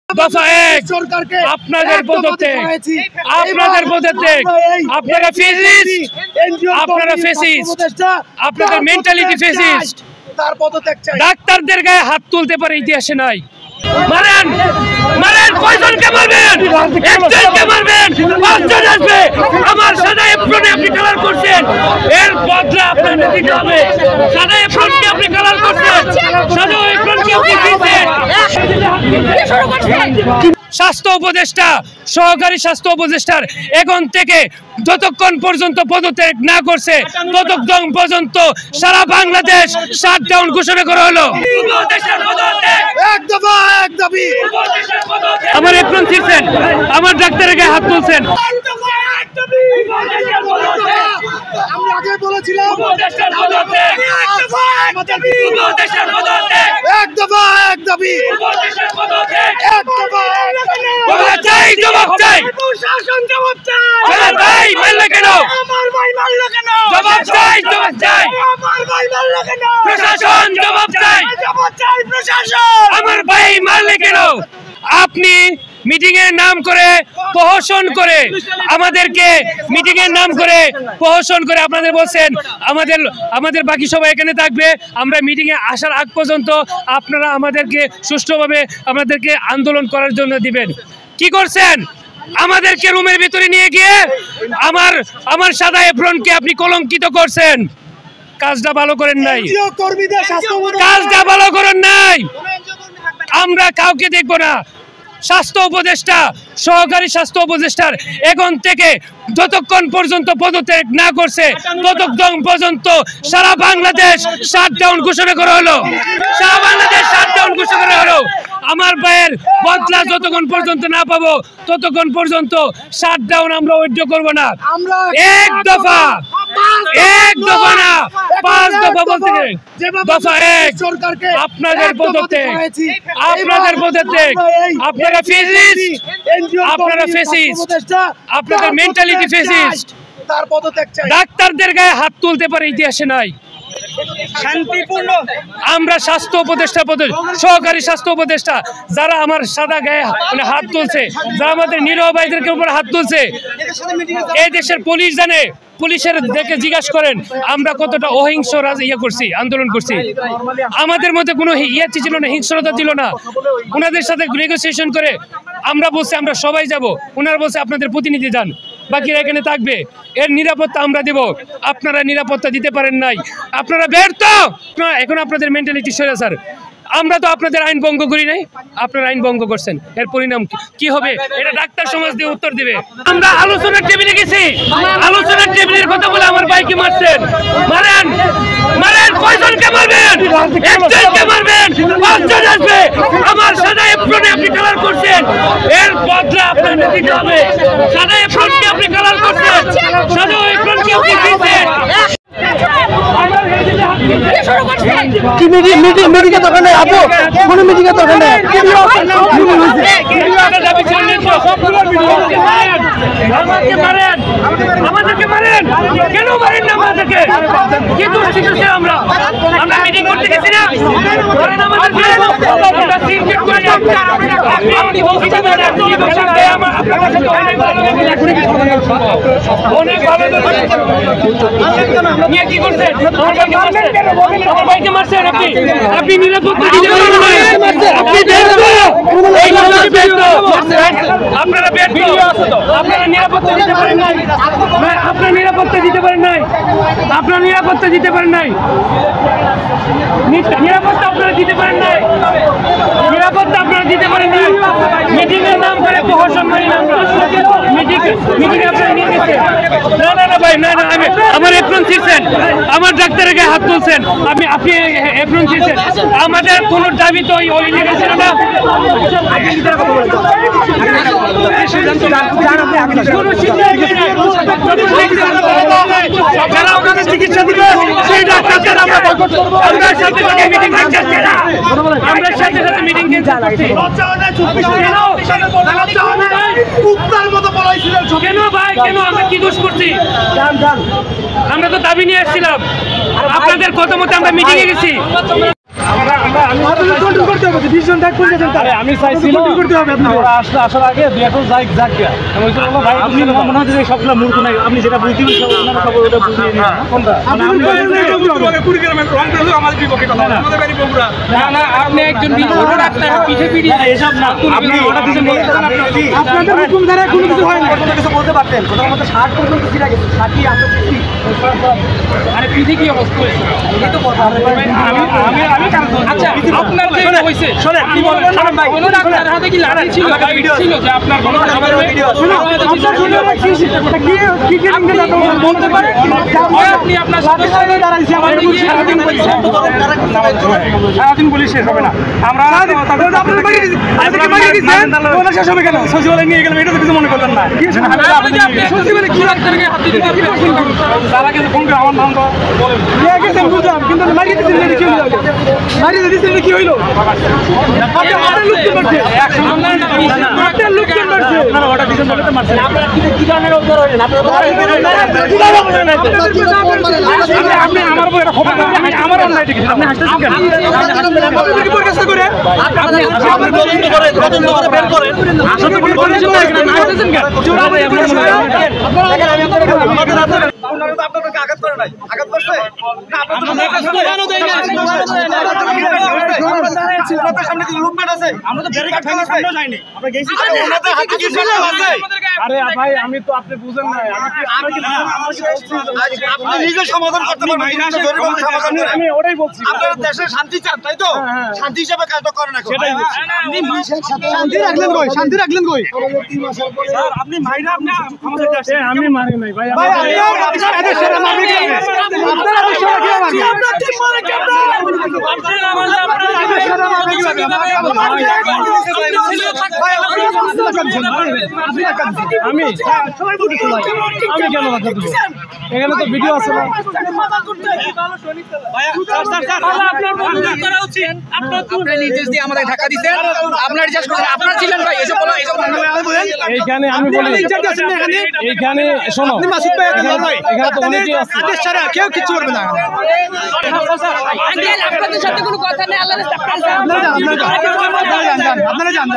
দফা এক, আপনাদের পদত্যাগ, আপনাদের পদত্যাগ, আপনারা ফেসিস্ট, আপনারা ফেসিস্ট, আপনাদের মেন্টালিটি ফেসিস্ট। ডাক্তারদের গায়ে হাত তুলতে পারে ইতিহাসে নাই। মারেন মারেন, কয়জনকে মারবেন? একজনকে মারবেন, পাঁচজন আসবে। আমার সাদা এপ্রনে আপনি কালার করছেন, এর বদলা আপনাদের দিতে হবে। সাদা এপ্রনকে আপনি কালার করছেন, সাদা এপ্রনকে আপনি দিয়েছেন। স্বাস্থ্য উপদেষ্টা, সহকারী স্বাস্থ্য উপদেষ্টার এখন থেকে যতক্ষণ পর্যন্ত পদত্যাগ না করছে ততক্ষণ পর্যন্ত সারা বাংলাদেশ শাটডাউন ঘোষণা করা হলো। আমার এপ্রন ছিঁড়ছেন, আমার ডাক্তারের গায়ে হাত তুলছেন। আমার ভাই মারলে কেন? আপনি মিটিং এর নাম করে প্রহসন করে আমাদেরকে মিটিং এর নাম করে প্রহসন করে আপনাদের বলছেন আমাদের বাকি সবাই এখানে থাকবে, আমরা মিটিং এ আসার আগ পর্যন্ত আপনারা আমাদেরকে সুষ্ঠুভাবে আমাদেরকে আন্দোলন করার জন্য দিবেন। কি করছেন? আমাদেরকে রুমের ভিতরে নিয়ে গিয়ে আমার সাদা এপ্রনকে আপনি কলঙ্কিত করছেন। কাজটা ভালো করেন নাই, কাজটা ভালো করেন নাই। আমরা কাউকে দেখব না। স্বাস্থ্য উপদেষ্টা, সহকারী স্বাস্থ্য উপদেষ্টার এখন থেকে যতক্ষণ পর্যন্ত পদত্যাগ না করছে ততক্ষণ পর্যন্ত সারা বাংলাদেশ শাটডাউন ঘোষণা করা হলো। সারা বাংলাদেশ শাটডাউন ঘোষণা করা হলো। আমার ভাইয়ের বদলা যতক্ষণ পর্যন্ত না পাবো ততক্ষণ পর্যন্ত শাটডাউন আমরা ঐক্য করব না। এক দফা, এক দফা না, পাঁচ দফা বলতে দফা এক, আপনাদের পদত্যাগ, আপনাদের পদত্যাগ, আপনারা ফেসিস্ট, আপনারা ফেসিস্ট, আপনাদের মেন্টালিটি ফেসিস্ট। ডাক্তারদের গায়ে হাত তুলতে পারে ইতিহাসে নাই। শান্তিপূর্ণ আমরা স্বাস্থ্য উপদেষ্টা, সহকারী স্বাস্থ্য উপদেষ্টা যারা আমার সাদা গায়ে মানে হাত তুলছে, যারা আমাদের নিরীহ ভাইদেরকে উপর হাত তুলছে, এই দেশের পুলিশ জানে। পুলিশের দেখে জিজ্ঞাসা করেন আমরা কতটা অহিংস করছি, আন্দোলন করছি। আমাদের মধ্যে কোনো ছিল না, হিংস্রতা ছিল না। ওনাদের সাথে নেগোসিয়েশন করে আমরা বলছি আমরা সবাই যাব, ওনারা বলছে আপনাদের প্রতিনিধি যান, বাকিরা এখানে থাকবে। এর নিরাপত্তা আমরা দেব, আপনারা নিরাপত্তা দিতে পারেন নাই, আপনারা ব্যর্থ। এখন আপনাদের মেন্টালিটি সরে স্যার, আমরা তো আপনাদের আইন ভঙ্গ করি নাই, আপনারা আইন ভঙ্গ করছেন। এর পরিণাম কি হবে এটা ডাক্তার সমাজ দিয়ে উত্তর দিবে। আমরা আলোচনার টেবিলে গেছি, আলোচনার টেবিলের কথা বলে আমার ভাইকে মারছেন। মারেন মারেন, কয়জনকে মারবেন? একজনকে মারবেন, পাঁচজন আসবে। আমার সাদা এপ্রনে আপনি কালার করছেন, এর বদলা আপনাদের দিতে হবে। সাদা এপ্রনকে আপনি কালার করছেন, সাদা এপ্রনকে আপনি দিয়েছেন। কি মিটিংয়ে দরকার নেই আপু, কোনো মিটিংয়ে দরকার নেই। আমাদেরকে মারেন, আমাদেরকে মারেন, কেন মারেন না আমাদেরকে? কি দোষ শিখেছে? আমরা মিটিং করতে গেছি না, ধরেন আমাদেরকে আমরা সিনকেট করে অনেক ভালো নিয়ে কি করছেন? আমার ভাইকে মারছেন আপনি, আপনি নিরাপত্তা দিতে পারেন না, আপনি ব্যর্থ, আপনারা ব্যর্থ, আপনারা নিরাপত্তা দিতে পারেন নাই, আপনারা নিরাপত্তা দিতে পারেন নাই, আপনারা নিরাপত্তা দিতে পারেন নাই, নিরাপত্তা আপনারা দিতে পারেন নাই, নিরাপত্তা আপনারা দিতে পারেন নাই। মিটিং এর নাম করে প্রহসন করি না আমরা, মিটিং আপনারা নিয়ে গেছেন। না না না ভাই, না না, আমার এপ্রন ছিঁড়ছেন, আমার ডাক্তারের গায়ে হাত তুলছেন, আপনি এপ্রন ছিঁড়ছেন। আমাদের কোনো দাবি তো ওই লিগে ছিল না। যারা ওখানে চিকিৎসা দিবে সেই ডাক্তারদের আমরা আমরা সাথে সাথে মিটিং করছি না, আমরা সাথে সাথে মিটিং কেন ভাই? কেন আমরা কি দোষ করছি? আমরা তো দাবি নিয়ে এসেছিলাম, আপনাদের কথা মতো আমরা মিটিংয়ে গেছি। আমরা আমি চাইছিলাম আসার আগে দুই এখন যাই যাক ভাই মনে হচ্ছে সবগুলো মূর্খ নাই আপনি যেটা বুঝতে ওটা বুঝিয়ে আপনি একজন পিঠে পিঠে এসব না আপনি ওটা কিছু আপনাদের হুকুম দ্বারা কোনো কিছু হয় না কিছু বলতে পারতেন কোথাও মতো 60 পর্যন্ত ছিল গেছে 60 আমরা আরে পিঠে কি অবস্থা হয়েছে এই তো কথা আমি আচ্ছা আপনার কি হইছে শুনেন কি বলবেন ভাই কোন ডাক্তারের হাতে কি লাঠি ছিল ছিল যে আপনার কোন খাবার ভিডিও শুনুন আপনার শুনলে কি বলতে পারেন আপনি আপনার সদস্যকে দাঁড়াইছি আমাদের সারাদিন বলছেন সারাদিন বলি শেষ হবে না আমরা আপনাদের বাড়ি আজকে বাড়ি গেছেন ওনা শেষ হবে কেন সচিবালয় নিয়ে গেলাম এটা তো কিছু মনে করলেন না আপনি সচিবালয় কি ডাক্তারকে হাত দিতে তারা কিন্তু ফোন করে আমার নাম তো বলেন নিয়ে গেছেন বুঝলাম কিন্তু মারি দিতে কি হলো মারি দিতে কি হলো আপনি আমাদের লোককে মারছে 100 লোককে মারছে আপনারা অর্ডার দিতে বলতে মারছে আপনারা কি কারণে অর্ডার হলেন আপনি আমার বড় খবর আমি আমার অনলাইন ঠিক আপনি হাসতেছেন কেন আপনি কি পরকাশ করে আপনি আমার তদন্ত করেন তদন্ত করে বের করেন আসলে কি করেন হাসতেছেন কেন দেখেন আমি আমাদের হাতে আপনাদেরকে আঘাত করে নাই আঘাত করতে না আপনাদের সামনে কি লুকমেট আছে আমরা তো ব্যারিকেড ভেঙে সামনে যাইনি আমরা গেছি ওনাদের হাতে কি সিস্টেম আছে আরে ভাই আমি তো আপনি বুঝেন না আপনি নিজে সমাধান করতে পারবেন না জরুরি সমাধান করেন আমি ওটাই বলছি আপনারা দেশে শান্তি চান তাই তো শান্তি হিসেবে কাজটা করেন এখন সেটাই শান্তি রাখলেন কই স্যার আপনি মাইরা আপনি আমাদের দেশে আমি মারি নাই ভাই এদের সাথে মারি নাই আপনারা এদের সাথে কি মারি আপনারা ঠিক মনে কেন আপনারা আমাদের আমি কেন বাধা দেব এখানে তো ভিডিও আছে না আপনার নির্দেশ দিয়ে আমাদের ঢাকা দিচ্ছেন আপনার রিচার্জ করেন আপনার ছিলেন ভাই এসব বলো এইখানে আমি বলি এইখানে শোনো এখানে তো অনেকেই আছে আদেশ ছাড়া কেউ কিছু করবে না আপনাদের সাথে কোনো কথা নেই আল্লাহ আপনারা জান